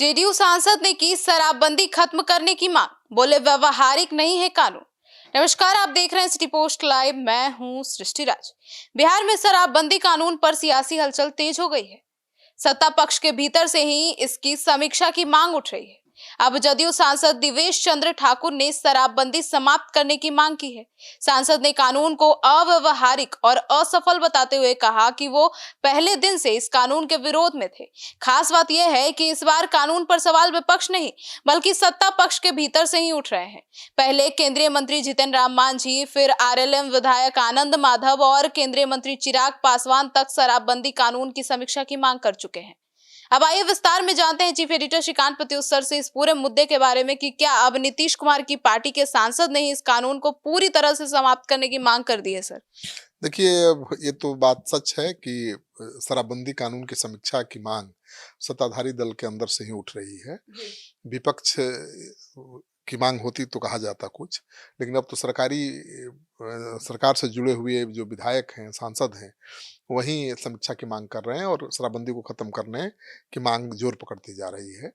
JDU सांसद ने की शराबबंदी खत्म करने की मांग, बोले व्यवहारिक नहीं है कानून। नमस्कार, आप देख रहे हैं सिटी पोस्ट लाइव। मैं हूं सृष्टि राज। बिहार में शराबबंदी कानून पर सियासी हलचल तेज हो गई है। सत्ता पक्ष के भीतर से ही इसकी समीक्षा की मांग उठ रही है। अब जदयू सांसद दिवेश चंद्र ठाकुर ने शराबबंदी समाप्त करने की मांग की है। सांसद ने कानून को अव्यवहारिक और असफल बताते हुए कहा कि वो पहले दिन से इस कानून के विरोध में थे। खास बात यह है कि इस बार कानून पर सवाल विपक्ष नहीं बल्कि सत्ता पक्ष के भीतर से ही उठ रहे हैं। पहले केंद्रीय मंत्री जितन राम मांझी, फिर आरएलएम विधायक आनंद माधव और केंद्रीय मंत्री चिराग पासवान तक शराबबंदी कानून की समीक्षा की मांग कर चुके हैं। अब आइए विस्तार में जानते हैं चीफ एडिटर श्रीकांत प्रत्युत्तर से इस पूरे मुद्दे के बारे में कि क्या अब नीतीश कुमार की पार्टी के सांसद ने ही इस कानून को पूरी तरह से समाप्त करने की मांग कर दी है। सर, देखिए, ये तो बात सच है कि शराबबंदी कानून की समीक्षा की मांग सत्ताधारी दल के अंदर से ही उठ रही है। विपक्ष की मांग होती तो कहा जाता कुछ, लेकिन अब तो सरकार से जुड़े हुए जो विधायक हैं, सांसद हैं, वही समीक्षा की मांग कर रहे हैं और शराबबंदी को खत्म करने की मांग जोर पकड़ती जा रही है।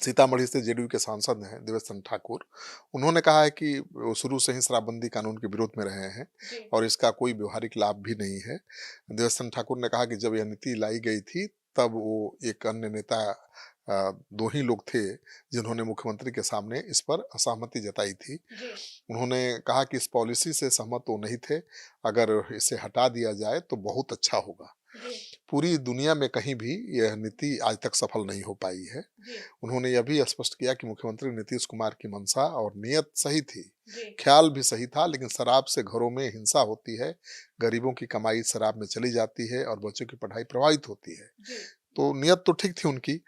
सीतामढ़ी से जेडीयू के सांसद हैं देवेश चंद्र ठाकुर। उन्होंने कहा है कि वो शुरू से ही शराबबंदी कानून के विरोध में रहे हैं और इसका कोई व्यवहारिक लाभ भी नहीं है। देवेश चंद्र ठाकुर ने कहा कि जब यह नीति लाई गई थी तब वो एक अन्य नेता, दो ही लोग थे जिन्होंने मुख्यमंत्री के सामने इस पर असहमति जताई थी। उन्होंने कहा कि इस पॉलिसी से सहमत वो नहीं थे, अगर इसे हटा दिया जाए तो बहुत अच्छा होगा। पूरी दुनिया में कहीं भी यह नीति आज तक सफल नहीं हो पाई है। उन्होंने यह भी स्पष्ट किया कि मुख्यमंत्री नीतीश कुमार की मंशा और नीयत सही थी, ख्याल भी सही था, लेकिन शराब से घरों में हिंसा होती है, गरीबों की कमाई शराब में चली जाती है और बच्चों की पढ़ाई प्रभावित होती है। तो नीयत तो ठीक थी उनकी,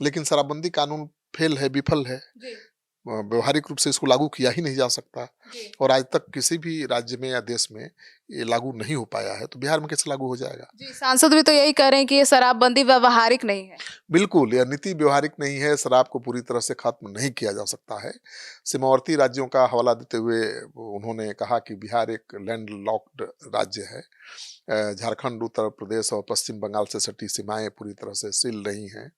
लेकिन शराबबंदी कानून फेल है, विफल है। व्यवहारिक रूप से इसको लागू किया ही नहीं जा सकता और आज तक किसी भी राज्य में या देश में ये लागू नहीं हो पाया है, तो बिहार में कैसे लागू हो जाएगा? जी, सांसद भी तो यही कह रहे हैं कि ये शराबबंदी व्यवहारिक नहीं है। बिल्कुल, यह नीति व्यवहारिक नहीं है। शराब को पूरी तरह से खत्म नहीं किया जा सकता है। सीमावर्ती राज्यों का हवाला देते हुए उन्होंने कहा कि बिहार एक लैंडलॉक्ड राज्य है। झारखंड, उत्तर प्रदेश और पश्चिम बंगाल से सटी सीमाएं पूरी तरह से सील रही हैं।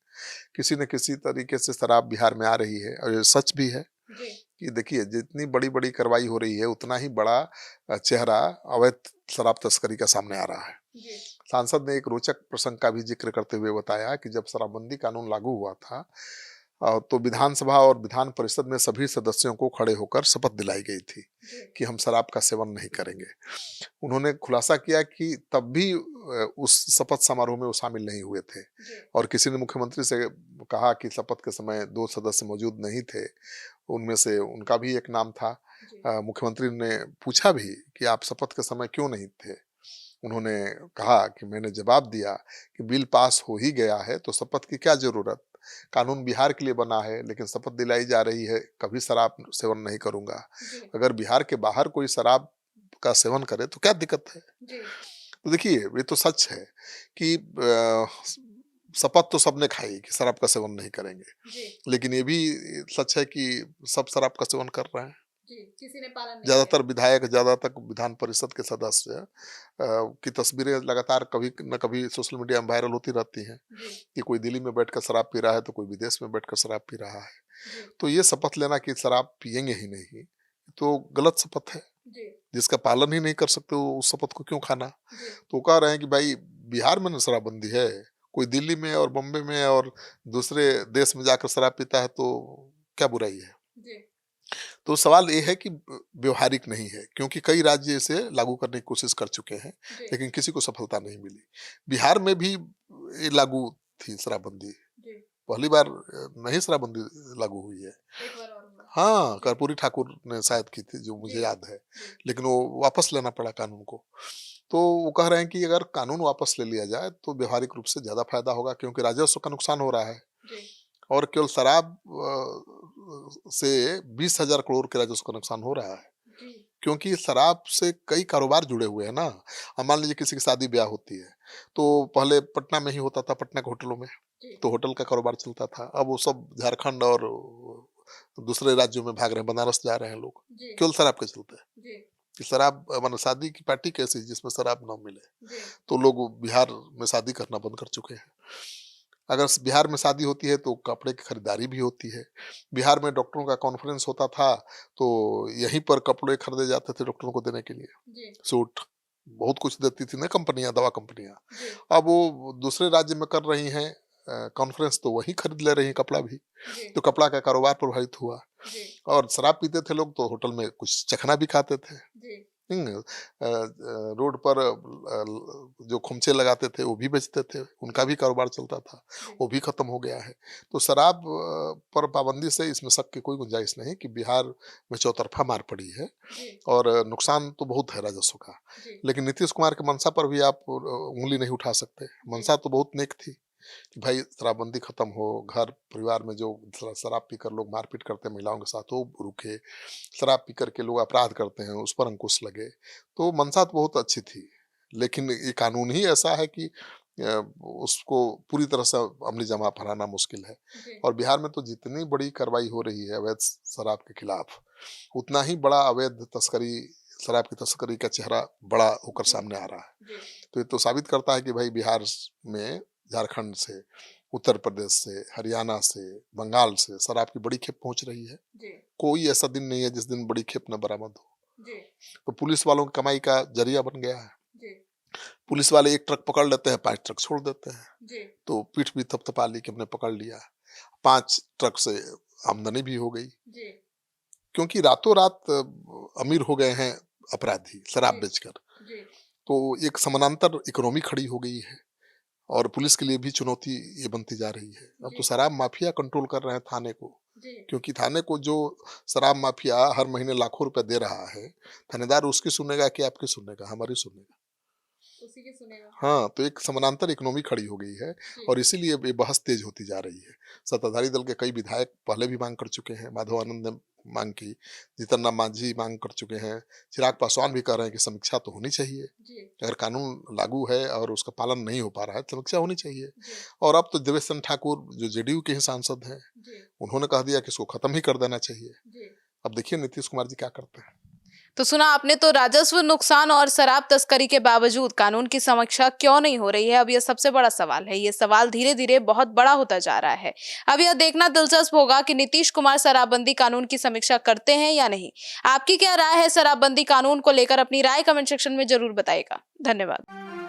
किसी न किसी तरीके से शराब बिहार में आ रही है और ये सच भी है कि देखिए, जितनी बड़ी-बड़ी कार्रवाई हो रही है उतना ही बड़ा चेहरा अवैध शराब तस्करी का सामने आ रहा है। सांसद ने एक रोचक प्रसंग का भी जिक्र करते हुए बताया कि जब शराबबंदी कानून लागू हुआ था तो विधानसभा और विधान परिषद में सभी सदस्यों को खड़े होकर शपथ दिलाई गई थी कि हम शराब का सेवन नहीं करेंगे। उन्होंने खुलासा किया कि तब भी उस शपथ समारोह में वो शामिल नहीं हुए थे और किसी ने मुख्यमंत्री से कहा कि शपथ के समय 2 सदस्य मौजूद नहीं थे, उनमें से उनका भी एक नाम था। मुख्यमंत्री ने पूछा भी कि आप शपथ के समय क्यों नहीं थे? उन्होंने कहा कि मैंने जवाब दिया कि बिल पास हो ही गया है तो शपथ की क्या जरूरत? कानून बिहार के लिए बना है, लेकिन शपथ दिलाई जा रही है कभी शराब सेवन नहीं करूंगा। अगर बिहार के बाहर कोई शराब का सेवन करे तो क्या दिक्कत है? तो देखिए, ये तो सच है कि शपथ तो सबने खाई कि शराब का सेवन नहीं करेंगे, लेकिन ये भी सच है कि सब शराब का सेवन कर रहे हैं। किसी ने पालन नहीं ज्यादातर विधायक, ज्यादातर विधान परिषद के सदस्य की तस्वीरें लगातार कभी न कभी सोशल मीडिया में वायरल होती रहती हैं कि कोई दिल्ली में बैठकर शराब पी रहा है तो कोई विदेश में बैठकर शराब पी रहा है। तो ये शपथ लेना कि शराब पिएंगे ही नहीं, तो गलत शपथ है। जिसका पालन ही नहीं कर सकते वो उस शपथ को क्यों खाना? तो कह रहे हैं कि भाई बिहार में ना शराबबंदी है, कोई दिल्ली में और बॉम्बे में और दूसरे देश में जाकर शराब पीता है तो क्या बुराई है? तो सवाल ये है कि व्यवहारिक नहीं है, क्योंकि कई राज्य इसे लागू करने की कोशिश कर चुके हैं, लेकिन किसी को सफलता नहीं मिली। बिहार में भी ये लागू थी शराबबंदी, पहली बार नहीं शराबबंदी लागू हुई है। हाँ, कर्पूरी ठाकुर ने शायद की थी, जो मुझे याद है, लेकिन वो वापस लेना पड़ा कानून को। तो वो कह रहे हैं कि अगर कानून वापस ले लिया जाए तो व्यवहारिक रूप से ज्यादा फायदा होगा, क्योंकि राजस्व का नुकसान हो रहा है और केवल शराब से 20,000 करोड़ के राजस्व का नुकसान हो रहा है, क्योंकि शराब से कई कारोबार जुड़े हुए हैं ना। अब मान लीजिए किसी की शादी ब्याह होती है तो पहले पटना में ही होता था, पटना के होटलों में, तो होटल का कारोबार चलता था। अब वो सब झारखंड और दूसरे राज्यों में भाग रहे हैं, बनारस जा रहे हैं लोग, केवल शराब के चलते। कि शराब माने शादी की पार्टी कैसी जिसमें शराब ना मिले, तो लोग बिहार में शादी करना बंद कर चुके हैं। अगर बिहार में शादी होती है तो कपड़े की खरीदारी भी होती है। बिहार में डॉक्टरों का कॉन्फ्रेंस होता था तो यहीं पर कपड़े खरीदे जाते थे डॉक्टरों को देने के लिए। जी, सूट बहुत कुछ देती थी ना कंपनियां, दवा कंपनियां। जी, अब वो दूसरे राज्य में कर रही हैं कॉन्फ्रेंस, तो वही खरीद ले रही हैं कपड़ा भी। जी, तो कपड़ा का कारोबार प्रभावित हुआ। जी, और शराब पीते थे लोग तो होटल में कुछ चखना भी खाते थे। जी, रोड पर जो खुमचे लगाते थे वो भी बेचते थे, उनका भी कारोबार चलता था, जी, वो भी खत्म हो गया है। तो शराब पर पाबंदी से इसमें शक की कोई गुंजाइश नहीं कि बिहार में चौतरफा मार पड़ी है जी, और नुकसान तो बहुत है राजस्व का। जी, लेकिन नीतीश कुमार के मंशा पर भी आप उंगली नहीं उठा सकते। जी, मंशा तो बहुत नेक थी कि भाई शराबबंदी खत्म हो, घर परिवार में जो शराब पीकर लोग मारपीट करते हैं महिलाओं के साथ वो रुके, शराब पी करके लोग अपराध करते हैं उस पर अंकुश लगे। तो मंशा तो बहुत अच्छी थी, लेकिन ये कानून ही ऐसा है कि उसको पूरी तरह से अमली जमा पहनाना मुश्किल है। जी, और बिहार में तो जितनी बड़ी कार्रवाई हो रही है अवैध शराब के खिलाफ, उतना ही बड़ा अवैध तस्करी, शराब की तस्करी का चेहरा बड़ा होकर जी, सामने आ रहा है। जी, तो ये तो साबित करता है कि भाई बिहार में, झारखंड से, उत्तर प्रदेश से, हरियाणा से, बंगाल से शराब की बड़ी खेप पहुंच रही है। जी, कोई ऐसा दिन नहीं है जिस दिन बड़ी खेप न बरामद हो। जी, तो पुलिस वालों की कमाई का जरिया बन गया है। जी, पुलिस वाले एक ट्रक पकड़ लेते हैं, 5 ट्रक छोड़ देते हैं। जी, तो पीठ भी थपथपा ली कि हमने पकड़ लिया। 5 ट्रक से आमदनी भी हो गई। जी, क्योंकि रातों रात अमीर हो गए हैं अपराधी शराब जी, बेचकर। जी, तो एक समानांतर इकोनॉमी खड़ी हो गई है और पुलिस के लिए भी चुनौती ये बनती जा रही है। अब तो जी, शराब माफिया कंट्रोल कर रहे हैं थाने को। जी, क्योंकि थाने को जो शराब माफिया हर महीने लाखों रुपए दे रहा है, थानेदार उसकी सुनेगा कि आपकी सुनेगा? हमारी सुनेगा। उसी की सुनेगा। हाँ, तो एक समानांतर इकोनॉमी खड़ी हो गई है जी, और इसीलिए ये बहस तेज होती जा रही है। सत्ताधारी दल के कई विधायक पहले भी मांग कर चुके हैं, माधव आनंद ने मांग की, जीतन राम मांझी मांग कर चुके हैं, चिराग पासवान भी कह रहे हैं कि समीक्षा तो होनी चाहिए। जी, अगर कानून लागू है और उसका पालन नहीं हो पा रहा है, तो समीक्षा होनी चाहिए। जी, और अब तो देवेश चंद्र ठाकुर जो जेडीयू के ही सांसद हैं, जी, उन्होंने कह दिया कि इसको खत्म ही कर देना चाहिए। जी। अब देखिए नीतीश कुमार जी क्या करते हैं। तो सुना आपने, तो राजस्व नुकसान और शराब तस्करी के बावजूद कानून की समीक्षा क्यों नहीं हो रही है, अब यह सबसे बड़ा सवाल है। ये सवाल धीरे धीरे बहुत बड़ा होता जा रहा है। अब यह देखना दिलचस्प होगा कि नीतीश कुमार शराबबंदी कानून की समीक्षा करते हैं या नहीं। आपकी क्या राय है शराबबंदी कानून को लेकर? अपनी राय कमेंट सेक्शन में जरूर बताइएगा। धन्यवाद।